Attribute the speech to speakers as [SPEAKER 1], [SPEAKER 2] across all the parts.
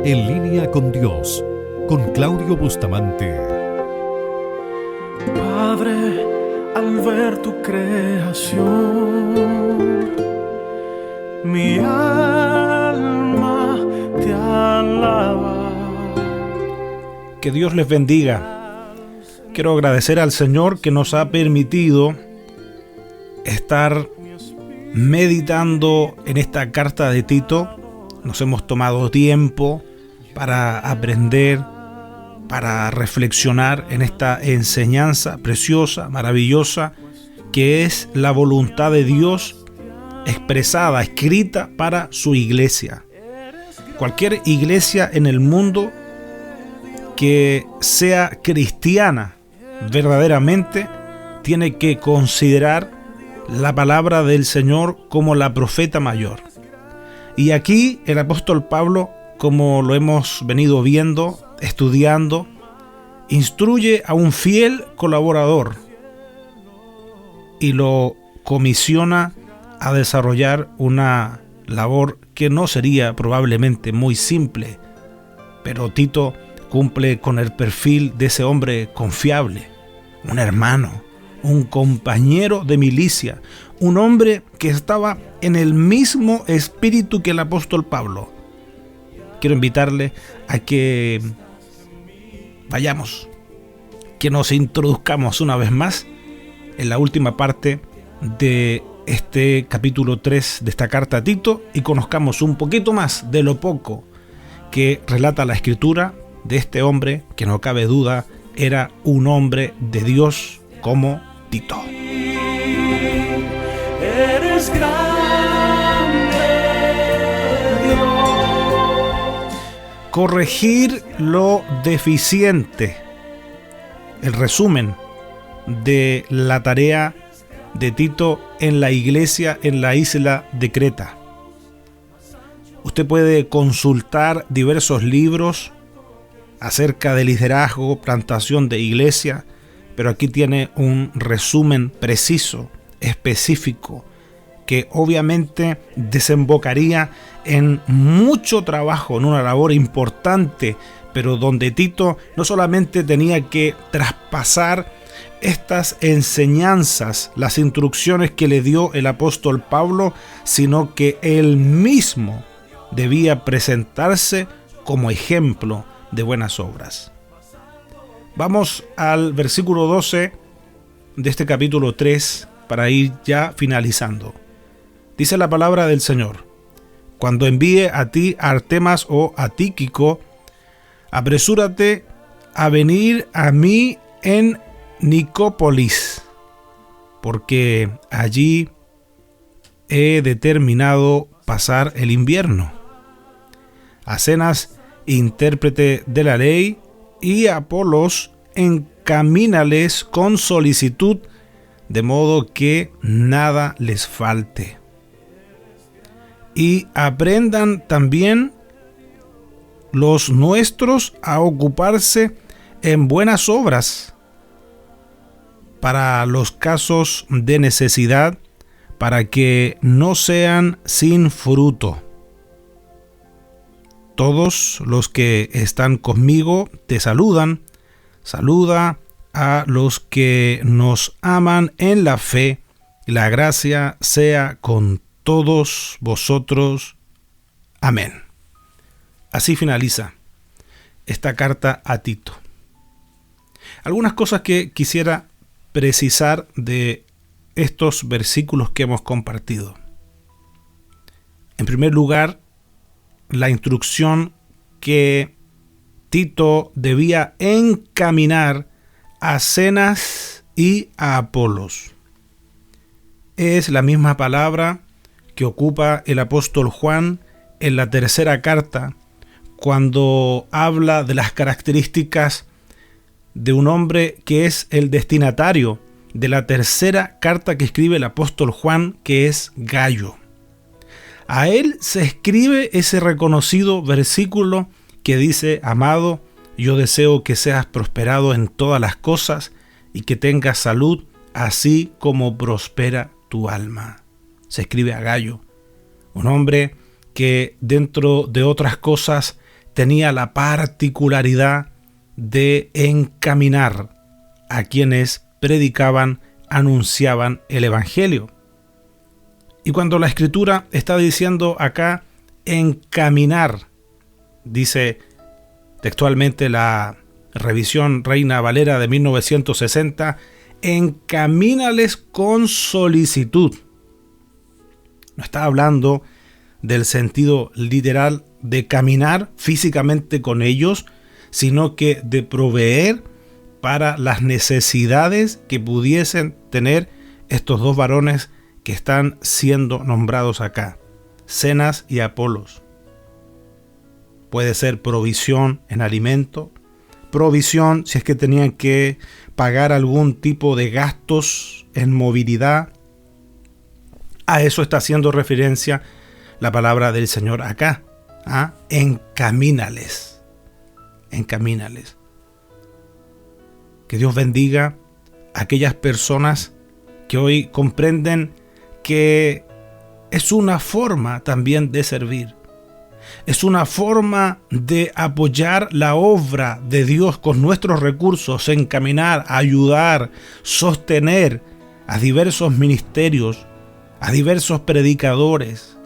[SPEAKER 1] En línea con Dios, con Claudio Bustamante.
[SPEAKER 2] Padre, al ver tu creación, mi alma te alaba.
[SPEAKER 3] Que Dios les bendiga. Quiero agradecer al Señor que nos ha permitido estar meditando en esta carta de Tito. Nos hemos tomado tiempo para aprender, para reflexionar en esta enseñanza preciosa, maravillosa, que es la voluntad de Dios expresada, escrita para su iglesia. Cualquier iglesia en el mundo que sea cristiana verdaderamente tiene que considerar la palabra del Señor como la profeta mayor. Y aquí el apóstol Pablo, como lo hemos venido viendo, estudiando, instruye a un fiel colaborador y lo comisiona a desarrollar una labor que no sería probablemente muy simple, pero Tito cumple con el perfil de ese hombre confiable, un hermano, un compañero de milicia, un hombre que estaba en el mismo espíritu que el apóstol Pablo. Quiero invitarle a que vayamos, que nos introduzcamos una vez más en la última parte de este capítulo 3 de esta carta a Tito y conozcamos un poquito más de lo poco que relata la Escritura de este hombre que no cabe duda era un hombre de Dios como Tito.
[SPEAKER 2] Eres grande, Dios.
[SPEAKER 3] Corregir lo deficiente. El resumen de la tarea de Tito en la iglesia en la isla de Creta. Usted puede consultar diversos libros acerca de liderazgo, plantación de iglesia, pero aquí tiene un resumen preciso, específico, que obviamente desembocaría en mucho trabajo, en una labor importante, pero donde Tito no solamente tenía que traspasar estas enseñanzas, las instrucciones que le dio el apóstol Pablo, sino que él mismo debía presentarse como ejemplo de buenas obras. Vamos al versículo 12 de este capítulo 3 para ir ya finalizando. Dice la palabra del Señor: cuando envíe a ti a Artemas o a Tíquico, apresúrate a venir a mí en Nicópolis, porque allí he determinado pasar el invierno. A Zenas, intérprete de la ley, y a Apolos, encamínales con solicitud, de modo que nada les falte. Y aprendan también los nuestros a ocuparse en buenas obras, para los casos de necesidad, para que no sean sin fruto. Todos los que están conmigo te saludan. Saluda a los que nos aman en la fe. La gracia sea con todos vosotros. Amén. Así finaliza esta carta a Tito. Algunas cosas que quisiera precisar de estos versículos que hemos compartido. En primer lugar, la instrucción que Tito debía encaminar a Zenas y a Apolos. Es la misma palabra que ocupa el apóstol Juan en la tercera carta, cuando habla de las características de un hombre que es el destinatario de la tercera carta que escribe el apóstol Juan, que es Gayo. A él se escribe ese reconocido versículo que dice: amado, yo deseo que seas prosperado en todas las cosas y que tengas salud, así como prospera tu alma. Se escribe a Gayo, un hombre que dentro de otras cosas tenía la particularidad de encaminar a quienes predicaban, anunciaban el Evangelio. Y cuando la Escritura está diciendo acá encaminar, dice textualmente la revisión Reina Valera de 1960, encamínales con solicitud. No está hablando del sentido literal de caminar físicamente con ellos, sino que de proveer para las necesidades que pudiesen tener estos dos varones que están siendo nombrados acá, Zenas y Apolos. Puede ser provisión en alimento, provisión si es que tenían que pagar algún tipo de gastos en movilidad. A eso está haciendo referencia la palabra del Señor acá. Encamínales. Encamínales. Que Dios bendiga a aquellas personas que hoy comprenden que es una forma también de servir. Es una forma de apoyar la obra de Dios con nuestros recursos, encaminar, ayudar, sostener a diversos ministerios, a diversos predicadores,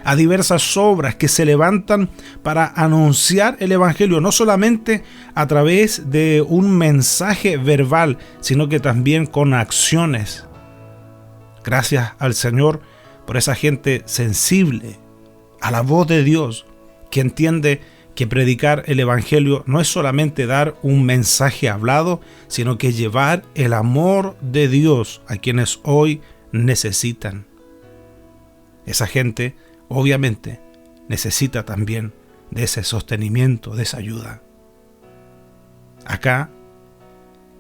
[SPEAKER 3] a diversas obras que se levantan para anunciar el Evangelio, no solamente a través de un mensaje verbal, sino que también con acciones. Gracias al Señor por esa gente sensible a la voz de Dios, que entiende que predicar el Evangelio no es solamente dar un mensaje hablado, sino que llevar el amor de Dios a quienes hoy necesitan. Esa gente obviamente necesita también de ese sostenimiento, de esa ayuda. Acá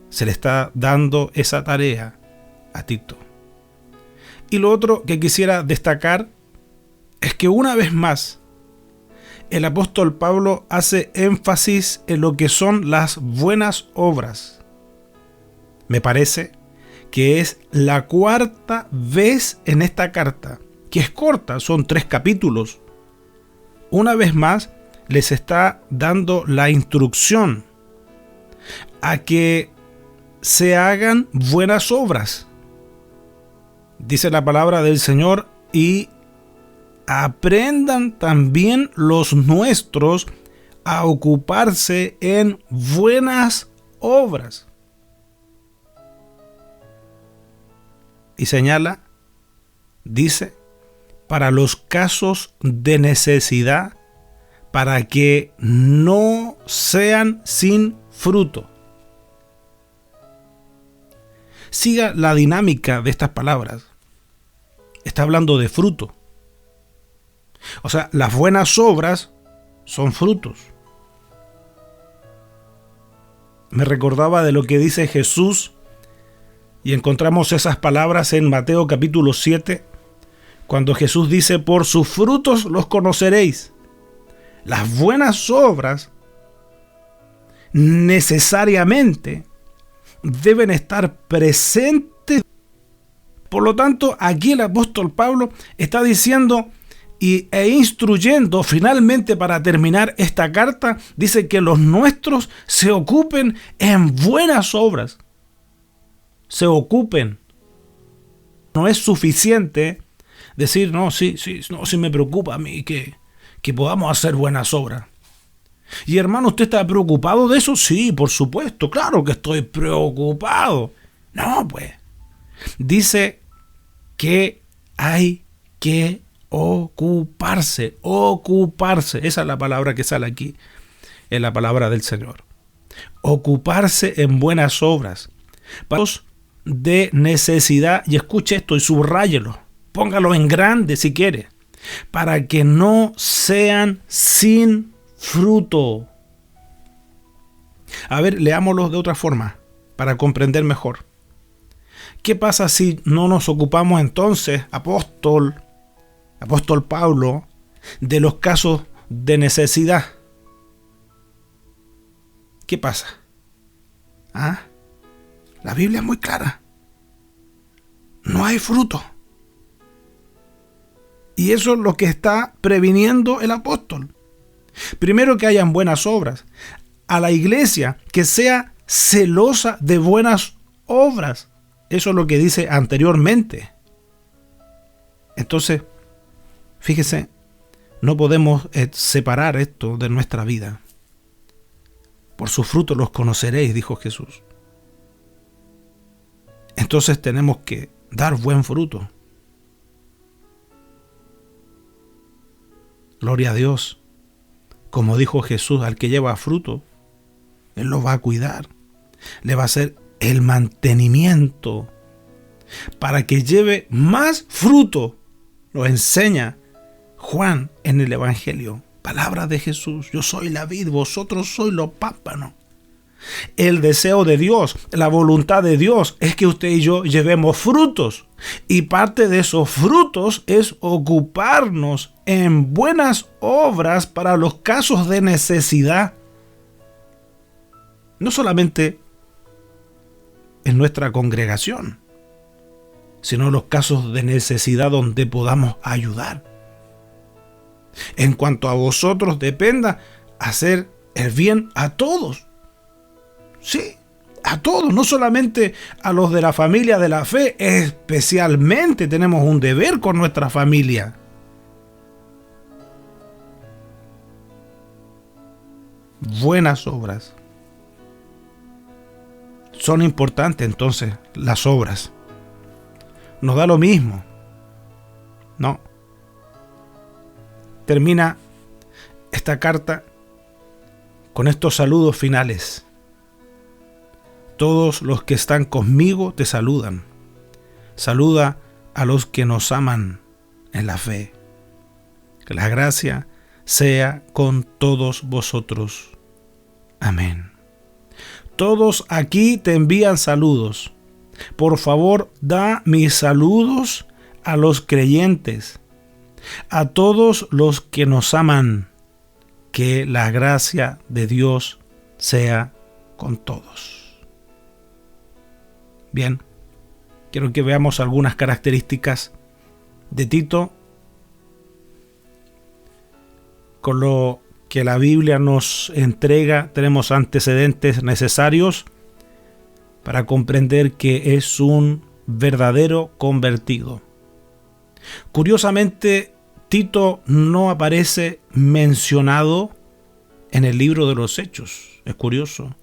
[SPEAKER 3] se le está dando esa tarea a Tito. Y lo otro que quisiera destacar es que una vez más el apóstol Pablo hace énfasis en lo que son las buenas obras. Me parece que es la cuarta vez en esta carta, que es corta, son 3 capítulos. Una vez más les está dando la instrucción a que se hagan buenas obras. Dice la palabra del Señor, y aprendan también los nuestros a ocuparse en buenas obras. Y señala, dice, para los casos de necesidad, para que no sean sin fruto. Siga la dinámica de estas palabras. Está hablando de fruto. O sea, las buenas obras son frutos. Me recordaba de lo que dice Jesús, y encontramos esas palabras en Mateo capítulo 7, cuando Jesús dice, por sus frutos los conoceréis. Las buenas obras necesariamente deben estar presentes. Por lo tanto, aquí el apóstol Pablo está diciendo e instruyendo finalmente, para terminar esta carta, dice que los nuestros se ocupen en buenas obras. Se ocupen. No es suficiente decir, no, sí me preocupa a mí que podamos hacer buenas obras. Y hermano, ¿usted está preocupado de eso? Sí, por supuesto, claro que estoy preocupado. No, pues. Dice que hay que ocuparse. Esa es la palabra que sale aquí, es la palabra del Señor. Ocuparse en buenas obras. De necesidad, y escuche esto y subráyelo, póngalo en grande si quiere, para que no sean sin fruto. A ver, leámoslo de otra forma para comprender mejor. ¿Qué pasa si no nos ocupamos entonces, apóstol Pablo, de los casos de necesidad? ¿Qué pasa? La Biblia es muy clara. No hay fruto. Y eso es lo que está previniendo el apóstol. Primero, que hayan buenas obras. A la iglesia que sea celosa de buenas obras. Eso es lo que dice anteriormente. Entonces, fíjese, no podemos separar esto de nuestra vida. Por sus frutos los conoceréis, dijo Jesús. Entonces tenemos que dar buen fruto. Gloria a Dios. Como dijo Jesús, al que lleva fruto, Él lo va a cuidar. Le va a hacer el mantenimiento para que lleve más fruto. Lo enseña Juan en el Evangelio. Palabra de Jesús. Yo soy la vid, vosotros sois los pámpanos. El deseo de Dios, la voluntad de Dios es que usted y yo llevemos frutos. Y parte de esos frutos es ocuparnos en buenas obras para los casos de necesidad. No solamente en nuestra congregación, sino en los casos de necesidad donde podamos ayudar. En cuanto a vosotros, dependa hacer el bien a todos. Sí, a todos, no solamente a los de la familia de la fe. Especialmente tenemos un deber con nuestra familia. Buenas obras. Son importantes entonces las obras. Nos da lo mismo. No. Termina esta carta con estos saludos finales. Todos los que están conmigo te saludan. Saluda a los que nos aman en la fe. Que la gracia sea con todos vosotros. Amén. Todos aquí te envían saludos. Por favor, da mis saludos a los creyentes, a todos los que nos aman. Que la gracia de Dios sea con todos. Bien, quiero que veamos algunas características de Tito con lo que la Biblia nos entrega. Tenemos antecedentes necesarios para comprender que es un verdadero convertido. Curiosamente, Tito no aparece mencionado en el libro de los Hechos. Es curioso,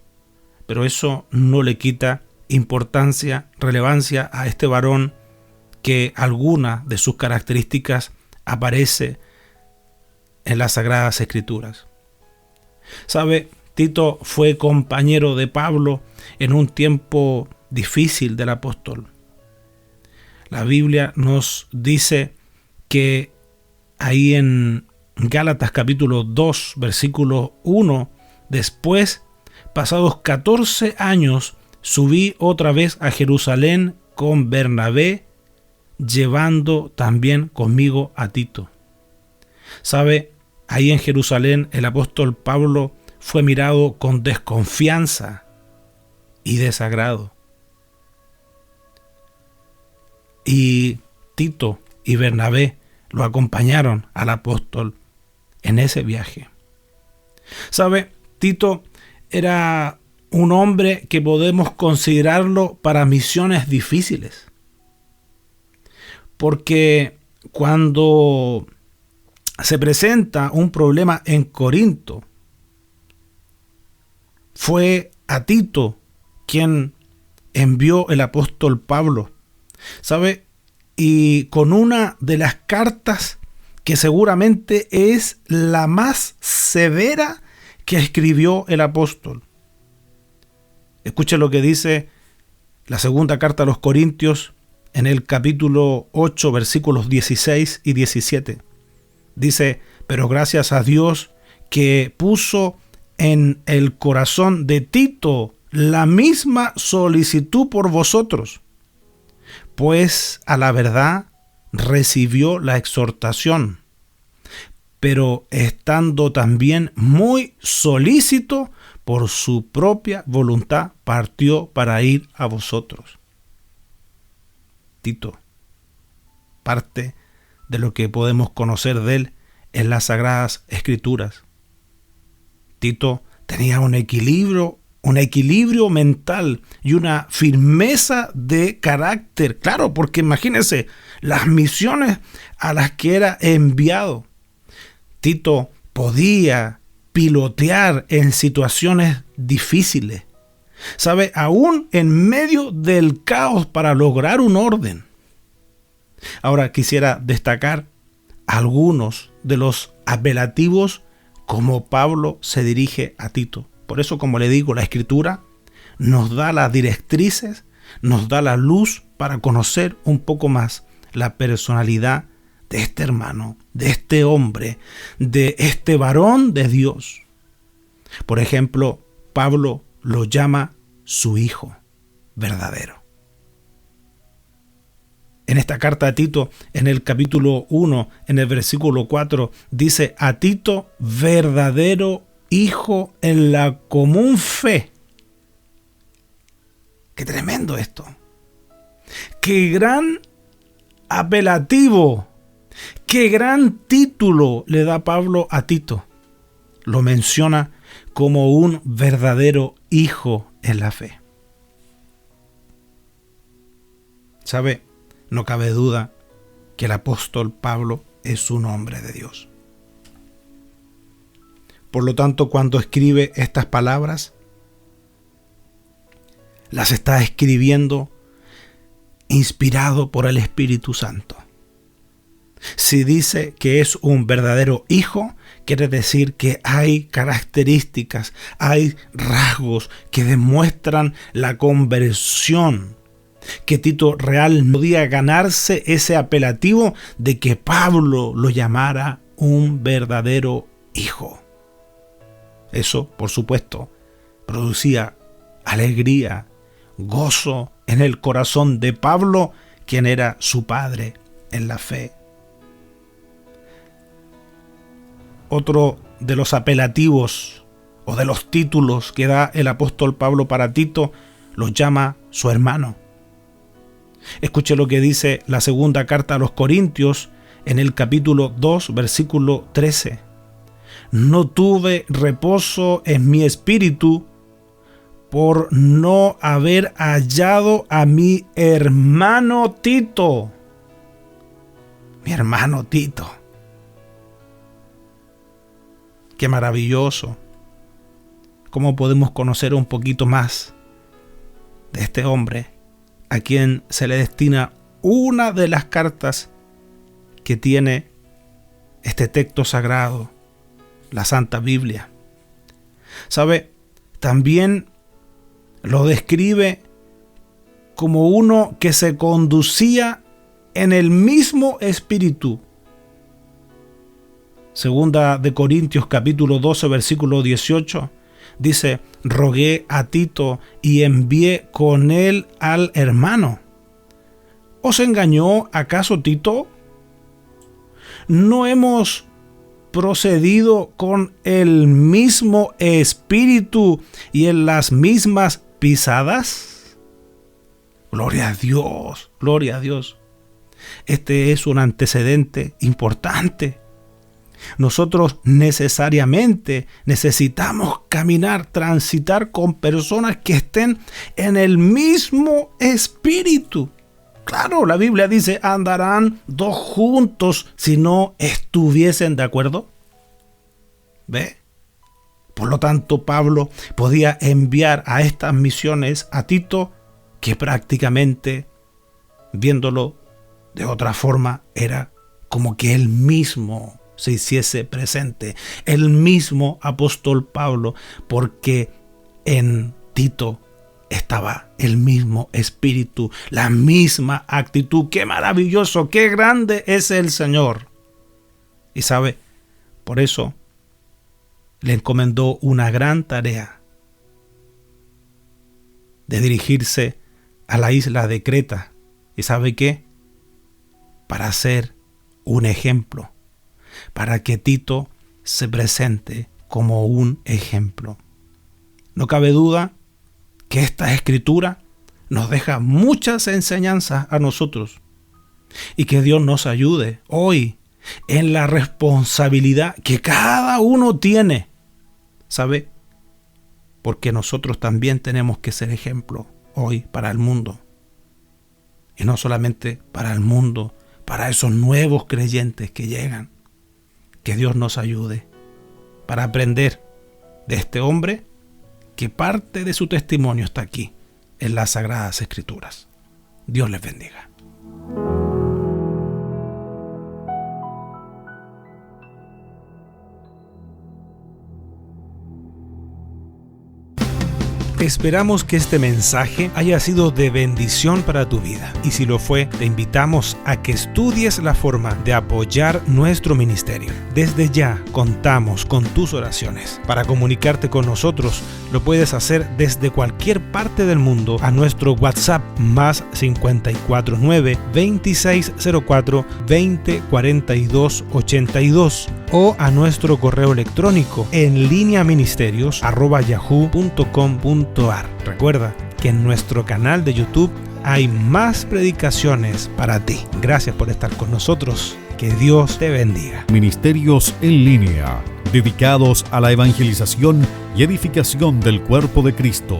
[SPEAKER 3] pero eso no le quita importancia, relevancia a este varón que alguna de sus características aparece en las Sagradas Escrituras. ¿Sabe? Tito fue compañero de Pablo en un tiempo difícil del apóstol. La Biblia nos dice que ahí en Gálatas capítulo 2, versículo 1, después, pasados 14 años, subí otra vez a Jerusalén con Bernabé, llevando también conmigo a Tito. ¿Sabe? Ahí en Jerusalén el apóstol Pablo fue mirado con desconfianza y desagrado. Y Tito y Bernabé lo acompañaron al apóstol en ese viaje. ¿Sabe? Tito era un hombre que podemos considerarlo para misiones difíciles. Porque cuando se presenta un problema en Corinto, fue a Tito quien envió el apóstol Pablo. ¿Sabe? Y con una de las cartas que seguramente es la más severa que escribió el apóstol. Escuche lo que dice la segunda carta a los Corintios en el capítulo 8, versículos 16 y 17. Dice: pero gracias a Dios que puso en el corazón de Tito la misma solicitud por vosotros, pues a la verdad recibió la exhortación, pero estando también muy solícito, por su propia voluntad partió para ir a vosotros. Tito, parte de lo que podemos conocer de él en las Sagradas Escrituras. Tito tenía un equilibrio mental y una firmeza de carácter. Claro, porque imagínense las misiones a las que era enviado. Tito podía pilotear en situaciones difíciles. ¿Sabe? Aún en medio del caos para lograr un orden. Ahora quisiera destacar algunos de los apelativos como Pablo se dirige a Tito. Por eso, como le digo, la Escritura nos da las directrices, nos da la luz para conocer un poco más la personalidad de este hermano, de este hombre, de este varón de Dios. Por ejemplo, Pablo lo llama su hijo verdadero. En esta carta a Tito, en el capítulo 1, en el versículo 4, dice: a Tito, verdadero hijo en la común fe. ¡Qué tremendo esto! ¡Qué gran apelativo! ¡Qué gran título le da Pablo a Tito! Lo menciona como un verdadero hijo en la fe. ¿Sabe? No cabe duda que el apóstol Pablo es un hombre de Dios. Por lo tanto, cuando escribe estas palabras, las está escribiendo inspirado por el Espíritu Santo. Si dice que es un verdadero hijo, quiere decir que hay características, hay rasgos que demuestran la conversión, que Tito real podía ganarse ese apelativo de que Pablo lo llamara un verdadero hijo. Eso, por supuesto, producía alegría, gozo en el corazón de Pablo, quien era su padre en la fe. Otro de los apelativos o de los títulos que da el apóstol Pablo para Tito los llama su hermano. Escuche lo que dice la segunda carta a los Corintios en el capítulo 2, versículo 13. No tuve reposo en mi espíritu por no haber hallado a mi hermano Tito. Mi hermano Tito. Qué maravilloso. ¿Cómo podemos conocer un poquito más de este hombre a quien se le destina una de las cartas que tiene este texto sagrado, la Santa Biblia? ¿Sabe? También lo describe como uno que se conducía en el mismo espíritu. Segunda de Corintios capítulo 12 versículo 18 dice: rogué a Tito y envié con él al hermano. ¿Os engañó acaso Tito? ¿No hemos procedido con el mismo espíritu y en las mismas pisadas? Gloria a Dios, gloria a Dios. Este es un antecedente importante. Nosotros necesariamente necesitamos caminar, transitar con personas que estén en el mismo espíritu. Claro, la Biblia dice: andarán dos juntos si no estuviesen de acuerdo. ¿Ve? Por lo tanto, Pablo podía enviar a estas misiones a Tito, que prácticamente, viéndolo de otra forma, era como que él mismo se hiciese presente, el mismo apóstol Pablo, porque en Tito estaba el mismo espíritu, la misma actitud. ¡Qué maravilloso! ¡Qué grande es el Señor! Y sabe, por eso le encomendó una gran tarea de dirigirse a la isla de Creta. ¿Y sabe qué? Para ser un ejemplo, para que Tito se presente como un ejemplo. No cabe duda que esta escritura nos deja muchas enseñanzas a nosotros, y que Dios nos ayude hoy en la responsabilidad que cada uno tiene ¿Sabe? Porque nosotros también tenemos que ser ejemplo hoy para el mundo. Y no solamente para el mundo, para esos nuevos creyentes que llegan. Que Dios nos ayude para aprender de este hombre que parte de su testimonio está aquí en las Sagradas Escrituras. Dios les bendiga. Esperamos que este mensaje haya sido de bendición para tu vida. Y si lo fue, te invitamos a que estudies la forma de apoyar nuestro ministerio. Desde ya contamos con tus oraciones. Para comunicarte con nosotros, lo puedes hacer desde cualquier parte del mundo a nuestro WhatsApp más 549-2604-2042-82 o a nuestro correo electrónico en lineaministerios@yahoo.com.ar. Recuerda que en nuestro canal de YouTube hay más predicaciones para ti. Gracias por estar con nosotros. Que Dios te bendiga.
[SPEAKER 1] Ministerios en línea, dedicados a la evangelización y edificación del cuerpo de Cristo.